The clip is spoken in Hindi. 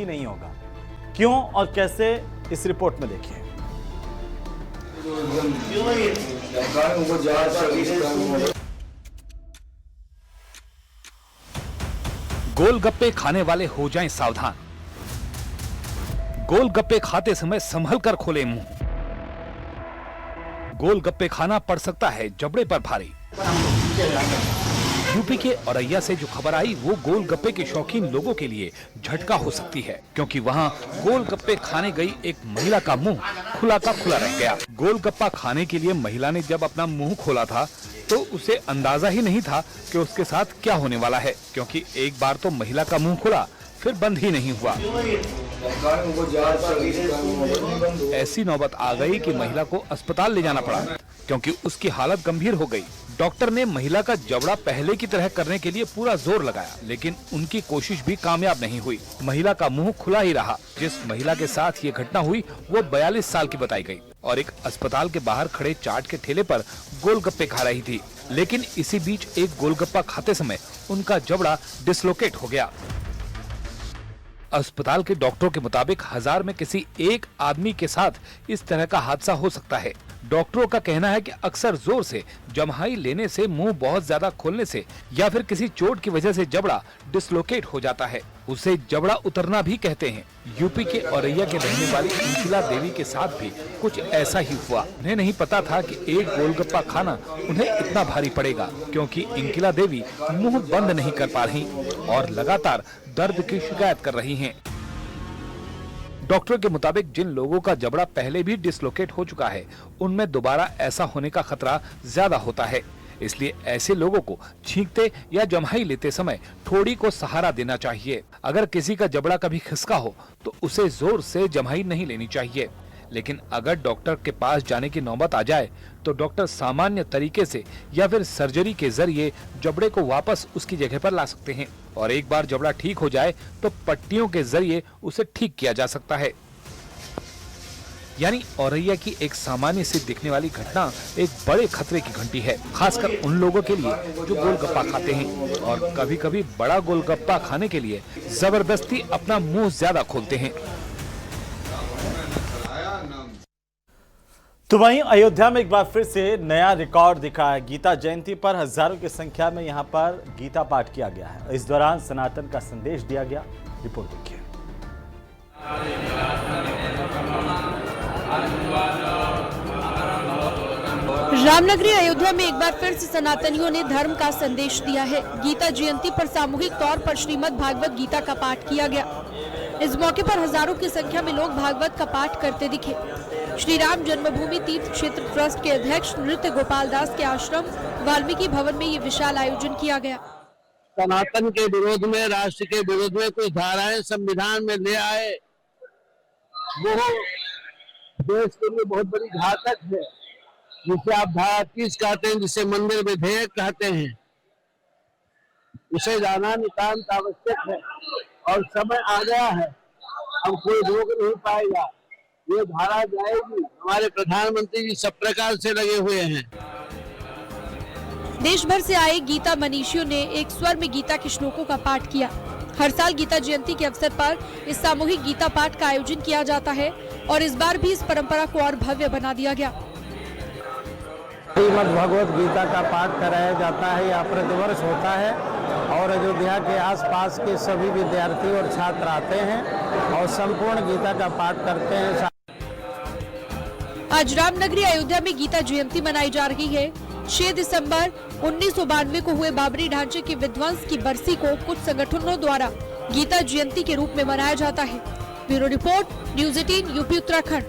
ही नहीं होगा। क्यों और कैसे, इस रिपोर्ट में देखिए। गोलगप्पे खाने वाले हो जाएं सावधान। गोलगप्पे खाते समय संभल कर खोले मुंह। गोलगप्पे खाना पड़ सकता है जबड़े पर भारी। यूपी के औरैया से जो खबर आई वो गोलगप्पे के शौकीन लोगों के लिए झटका हो सकती है, क्योंकि वहां गोलगप्पे खाने गई एक महिला का मुंह खुला का खुला रह गया। गोलगप्पा खाने के लिए महिला ने जब अपना मुंह खोला था तो उसे अंदाजा ही नहीं था कि उसके साथ क्या होने वाला है, क्योंकि एक बार तो महिला का मुंह खुला फिर बंद ही नहीं हुआ। ऐसी नौबत आ गई कि महिला को अस्पताल ले जाना पड़ा, क्योंकि उसकी हालत गंभीर हो गई। डॉक्टर ने महिला का जबड़ा पहले की तरह करने के लिए पूरा जोर लगाया, लेकिन उनकी कोशिश भी कामयाब नहीं हुई। महिला का मुंह खुला ही रहा। जिस महिला के साथ ये घटना हुई वो 42 साल की बताई गई और एक अस्पताल के बाहर खड़े चाट के ठेले पर गोलगप्पे खा रही थी। लेकिन इसी बीच एक गोलगप्पा खाते समय उनका जबड़ा डिसलोकेट हो गया। अस्पताल के डॉक्टरों के मुताबिक 1000 में किसी एक आदमी के साथ इस तरह का हादसा हो सकता है। डॉक्टरों का कहना है कि अक्सर जोर से जम्हाई लेने से, मुंह बहुत ज्यादा खोलने से या फिर किसी चोट की वजह से जबड़ा डिसलोकेट हो जाता है। उसे जबड़ा उतरना भी कहते हैं। यूपी के औरैया के रहने वाली इंकिला देवी के साथ भी कुछ ऐसा ही हुआ। उन्हें नहीं पता था कि एक गोलगप्पा खाना उन्हें इतना भारी पड़ेगा, क्योंकि इंकिला देवी मुंह बंद नहीं कर पा रही और लगातार दर्द की शिकायत कर रही हैं। डॉक्टर के मुताबिक जिन लोगों का जबड़ा पहले भी डिसलोकेट हो चुका है उनमें दोबारा ऐसा होने का खतरा ज्यादा होता है। इसलिए ऐसे लोगों को छींकते या जम्हाई लेते समय ठोड़ी को सहारा देना चाहिए। अगर किसी का जबड़ा कभी खिसका हो तो उसे जोर से जम्हाई नहीं लेनी चाहिए। लेकिन अगर डॉक्टर के पास जाने की नौबत आ जाए तो डॉक्टर सामान्य तरीके से या फिर सर्जरी के जरिए जबड़े को वापस उसकी जगह पर ला सकते हैं और एक बार जबड़ा ठीक हो जाए तो पट्टियों के जरिए उसे ठीक किया जा सकता है। यानी औरैया की एक सामान्य से दिखने वाली घटना एक बड़े खतरे की घंटी है, खासकर उन लोगों के लिए जो गोलगप्पा खाते हैं और कभी-कभी बड़ा गोलगप्पा खाने के लिए जबरदस्ती अपना मुंह ज्यादा खोलते हैं। तो वहीं अयोध्या में एक बार फिर से नया रिकॉर्ड दिखा है। गीता जयंती पर हजारों की संख्या में यहां पर गीता पाठ किया गया है। इस दौरान सनातन का संदेश दिया गया। रिपोर्ट देखिए। रामनगरी अयोध्या में एक बार फिर से सनातनियों ने धर्म का संदेश दिया है। गीता जयंती पर सामूहिक तौर पर श्रीमद् भागवत गीता का पाठ किया गया। इस मौके पर हजारों की संख्या में लोग भागवत का पाठ करते दिखे। श्री राम जन्मभूमि तीर्थ क्षेत्र ट्रस्ट के अध्यक्ष नृत्य गोपाल दास के आश्रम वाल्मीकि भवन में ये विशाल आयोजन किया गया। सनातन के विरोध में, राष्ट्र के विरोध में कुछ धाराएं संविधान में ले आए, वो देश के लिए बहुत बड़ी घातक है। जिसे आप धारा 30 कहते हैं, जिसे मंदिर विधेयक कहते हैं, उसे जाना नितांत आवश्यक है और समय आ गया है। अब कोई रोक नहीं पाएगा, ये धारा जाएगी। हमारे प्रधानमंत्री जी सब प्रकार से लगे हुए हैं। देश भर से आए गीता मनीषियों ने एक स्वर में गीता के श्लोकों का पाठ किया। हर साल गीता जयंती के अवसर पर इस सामूहिक गीता पाठ का आयोजन किया जाता है और इस बार भी इस परंपरा को और भव्य बना दिया गया। श्रीमद् भगवत गीता का पाठ कराया जाता है। यह प्रतिवर्ष होता है और अयोध्या के आसपास के सभी विद्यार्थी और छात्र आते हैं और संपूर्ण गीता का पाठ करते हैं। आज रामनगरी अयोध्या में गीता जयंती मनाई जा रही है। 6 दिसंबर 1992 को हुए बाबरी ढांचे के विध्वंस की बरसी को कुछ संगठनों द्वारा गीता जयंती के रूप में मनाया जाता है। Bureau report, news 18 UP Uttarakhand.